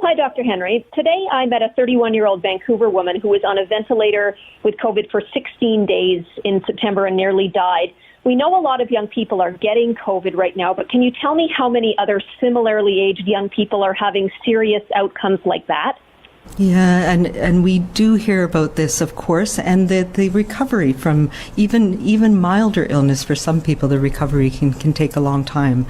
Hi, Dr. Henry. Today I met a 31-year-old Vancouver woman who was on a ventilator with COVID for 16 days in September and nearly died. We know a lot of young people are getting COVID right now, but can you tell me how many other similarly aged young people are having serious outcomes like that? Yeah, and we do hear about this, of course, and the recovery from even milder illness for some people, the recovery can take a long time.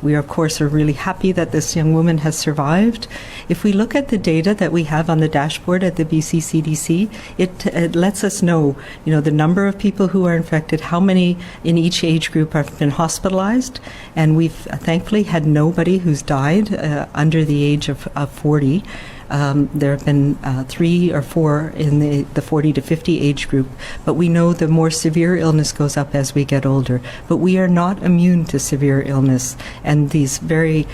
We, of course, are really happy that this young woman has survived. If we look at the data that we have on the dashboard at the BC CDC, it lets us know, the number of people who are infected, how many in each age group have been hospitalized, and we've thankfully had nobody who's died under the age of 40. There have been 3 or 4 in the 40 to 50 age group, but we know the more severe illness goes up as we get older. But we are not immune to severe illness, and these very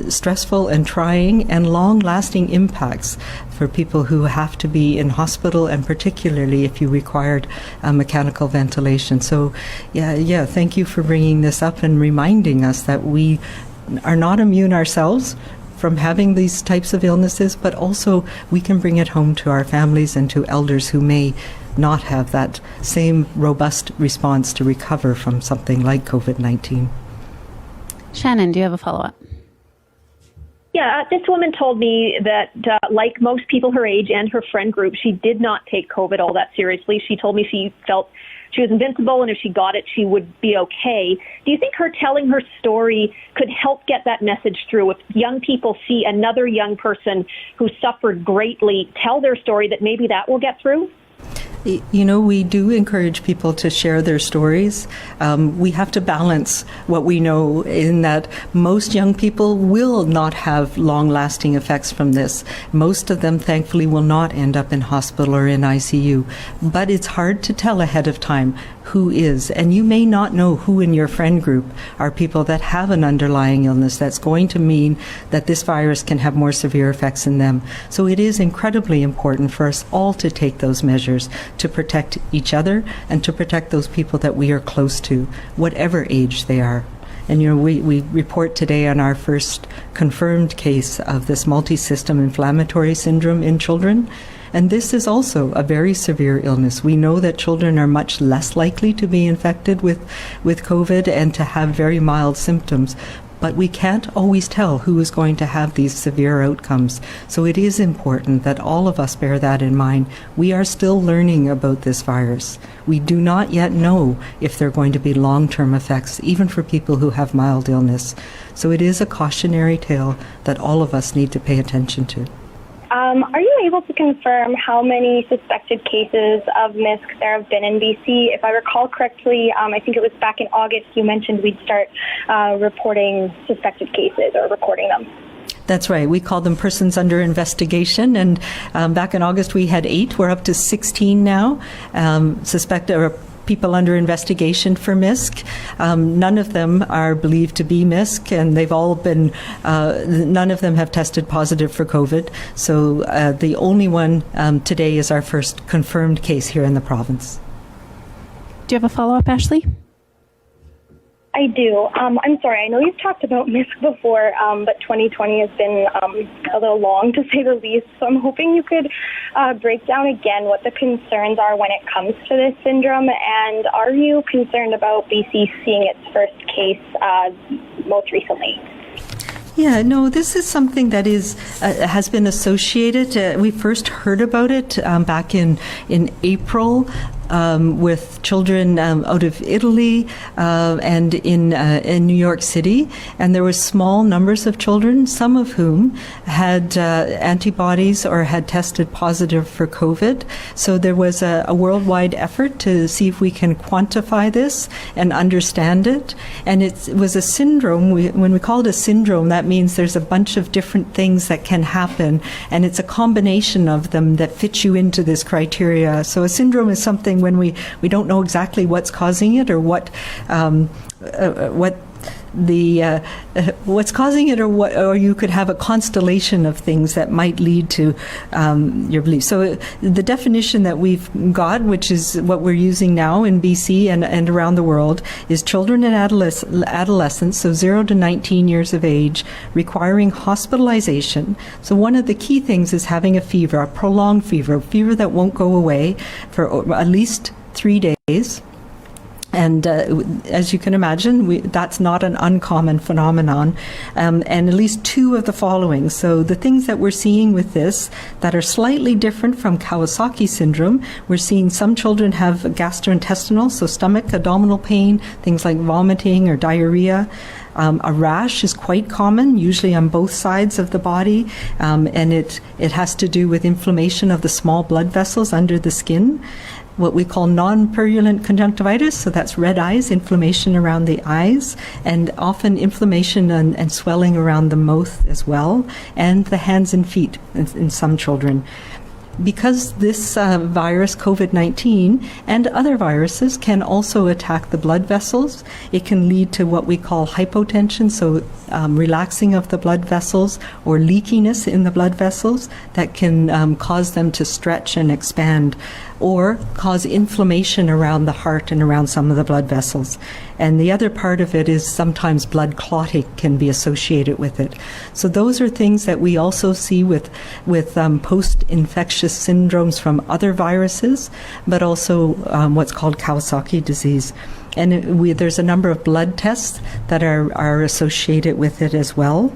stressful and trying and long-lasting impacts for people who have to be in hospital, and particularly if you required mechanical ventilation. So, yeah, thank you for bringing this up and reminding us that we are not immune ourselves from having these types of illnesses, but also we can bring it home to our families and to elders who may not have that same robust response to recover from something like COVID-19. Shannon, do you have a follow-up? Yeah, this woman told me that, like most people her age and her friend group, she did not take COVID all that seriously. She told me she felt she was invincible, and if she got it, she would be okay. Do you think her telling her story could help get that message through? If young people see another young person who suffered greatly tell their story, that maybe that will get through? We do encourage people to share their stories. We have to balance what we know in that most young people will not have long-lasting effects from this. Most of them, thankfully, will not end up in hospital or in ICU. But it's hard to tell ahead of time who is. And you may not know who in your friend group are people that have an underlying illness that's going to mean that this virus can have more severe effects in them. So it is incredibly important for us all to take those measures to protect each other and to protect those people that we are close to, whatever age they are. And we report today on our first confirmed case of this multi-system inflammatory syndrome in children. And this is also a very severe illness. We know that children are much less likely to be infected with COVID and to have very mild symptoms. But we can't always tell who is going to have these severe outcomes. So it is important that all of us bear that in mind. We are still learning about this virus. We do not yet know if there are going to be long-term effects, even for people who have mild illness. So it is a cautionary tale that all of us need to pay attention to. Are you able to confirm how many suspected cases of MISC there have been in BC? If I recall correctly, I think it was back in August you mentioned we'd start reporting suspected cases or recording them. That's right. We call them persons under investigation. And back in August we had 8. We're up to 16 now. People under investigation for MISC. None of them are believed to be MISC, and they've all been, none of them have tested positive for COVID. So the only one today is our first confirmed case here in the province. Do you have a follow-up, Ashley? I do. I'm sorry. I know you've talked about MISC before, but 2020 has been a little long, to say the least. So I'm hoping you could break down again what the concerns are when it comes to this syndrome, and are you concerned about BC seeing its first case most recently? Yeah, no, this is something that has been associated. We first heard about it back in April. With children out of Italy and in New York City, and there were small numbers of children, some of whom had antibodies or had tested positive for COVID. So there was a worldwide effort to see if we can quantify this and understand it. And it was a syndrome. When we call it a syndrome, that means there's a bunch of different things that can happen, and it's a combination of them that fit you into this criteria. So a syndrome is something when we don't know exactly what's causing it or what what's causing it, or you could have a constellation of things that might lead to your belief. So the definition that we've got, which is what we're using now in BC and around the world, is children and adolescents, so 0 to 19 years of age, requiring hospitalization. So one of the key things is having a fever, a prolonged fever, a fever that won't go away for at least 3 days. And as you can imagine, that's not an uncommon phenomenon. And at least 2 of the following. So the things that we're seeing with this that are slightly different from Kawasaki syndrome, we're seeing some children have gastrointestinal, so stomach, abdominal pain, things like vomiting or diarrhea. A rash is quite common, usually on both sides of the body, and it has to do with inflammation of the small blood vessels under the skin. What we call non-purulent conjunctivitis, so that's red eyes, inflammation around the eyes, and often inflammation and swelling around the mouth as well, and the hands and feet in some children. Because this virus, COVID-19, and other viruses can also attack the blood vessels, it can lead to what we call hypotension, so relaxing of the blood vessels or leakiness in the blood vessels that can cause them to stretch and expand, or cause inflammation around the heart and around some of the blood vessels. And the other part of it is sometimes blood clotting can be associated with it. So those are things that we also see with post-infectious syndromes from other viruses, but also what's called Kawasaki disease. And there's a number of blood tests that are associated with it as well.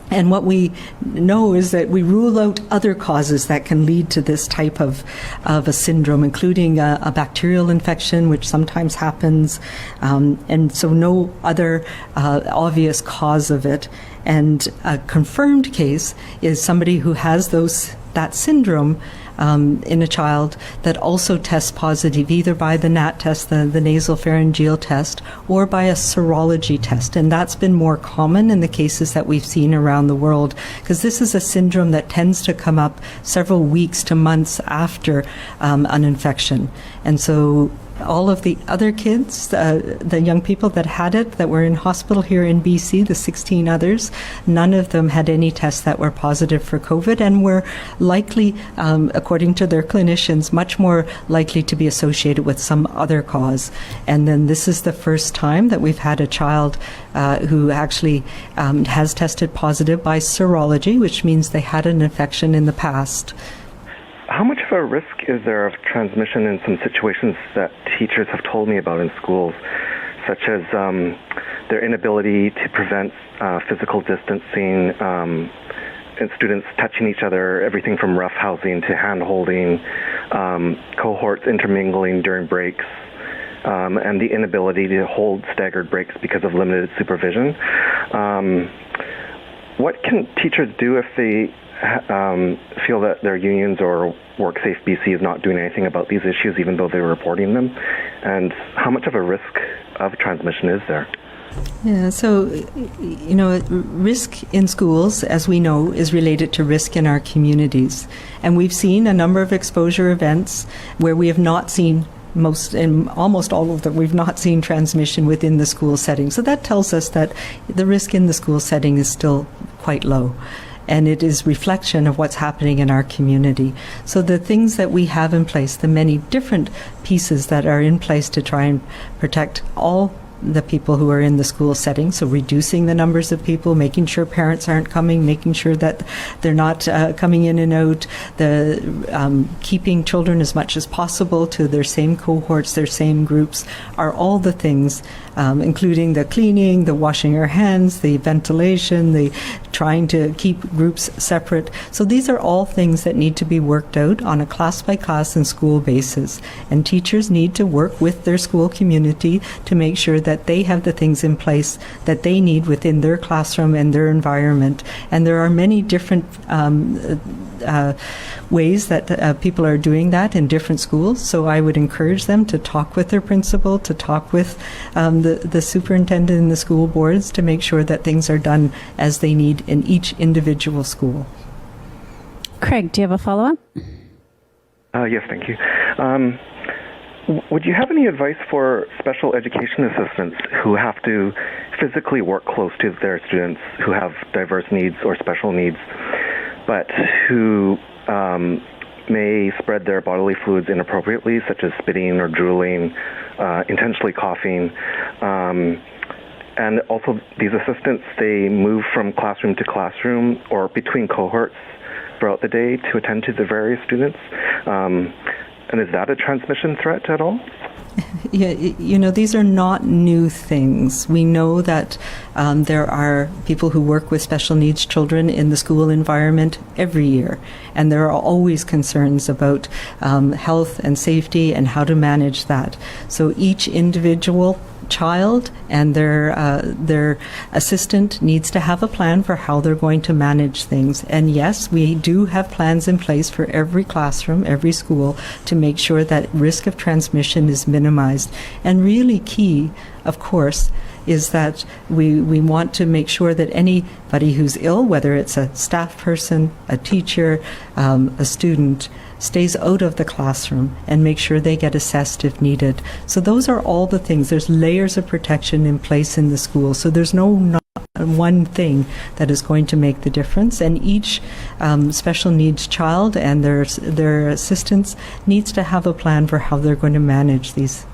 And what we know is that we rule out other causes that can lead to this type of a syndrome, including a bacterial infection, which sometimes happens, and so no other obvious cause of it. And a confirmed case is somebody who has that syndrome in a child that also tests positive, either by the NAT test, the nasopharyngeal test, or by a serology test. And that's been more common in the cases that we've seen around the world, because this is a syndrome that tends to come up several weeks to months after an infection. And so all of the other kids, the young people that had it, that were in hospital here in BC, the 16 others, none of them had any tests that were positive for COVID, and were likely, according to their clinicians, much more likely to be associated with some other cause. And then this is the first time that we've had a child who actually has tested positive by serology, which means they had an infection in the past. How much of a risk is there of transmission in some situations that teachers have told me about in schools, such as their inability to prevent physical distancing, and students touching each other, everything from roughhousing to hand-holding, cohorts intermingling during breaks, and the inability to hold staggered breaks because of limited supervision? What can teachers do if they feel that their unions or WorkSafe BC is not doing anything about these issues, even though they're reporting them? And how much of a risk of transmission is there? Yeah, so, risk in schools, as we know, is related to risk in our communities. And we've seen a number of exposure events where we have not seen almost all of them, we've not seen transmission within the school setting. So that tells us that the risk in the school setting is still quite low. And it is reflection of what's happening in our community. So the things that we have in place, the many different pieces that are in place to try and protect all the people who are in the school setting, so reducing the numbers of people, making sure parents aren't coming, making sure that they're not coming in and out, keeping children as much as possible to their same cohorts, their same groups, are all the things, including the cleaning, the washing our hands, the ventilation, the trying to keep groups separate. So these are all things that need to be worked out on a class-by-class and school basis. And teachers need to work with their school community to make sure that they have the things in place that they need within their classroom and their environment. And there are many different ways that people are doing that in different schools. So I would encourage them to talk with their principal, to talk with the superintendent and the school boards to make sure that things are done as they need in each individual school. Craig, do you have a follow-up? Yes, thank you. Would you have any advice for special education assistants who have to physically work close to their students who have diverse needs or special needs, but who may spread their bodily fluids inappropriately, such as spitting or drooling, intentionally coughing. And also, these assistants, they move from classroom to classroom or between cohorts throughout the day to attend to the various students. And is that a transmission threat at all? Yeah, these are not new things. We know that there are people who work with special needs children in the school environment every year, and there are always concerns about health and safety and how to manage that. So each individual child and their assistant needs to have a plan for how they're going to manage things. And yes, we do have plans in place for every classroom, every school, to make sure that risk of transmission is minimized. And really key, of course, is that we want to make sure that anybody who's ill, whether it's a staff person, a teacher, a student, stays out of the classroom and make sure they get assessed if needed. So those are all the things. There's layers of protection in place in the school. So there's no one thing that is going to make the difference. And each special needs child and their assistants needs to have a plan for how they're going to manage these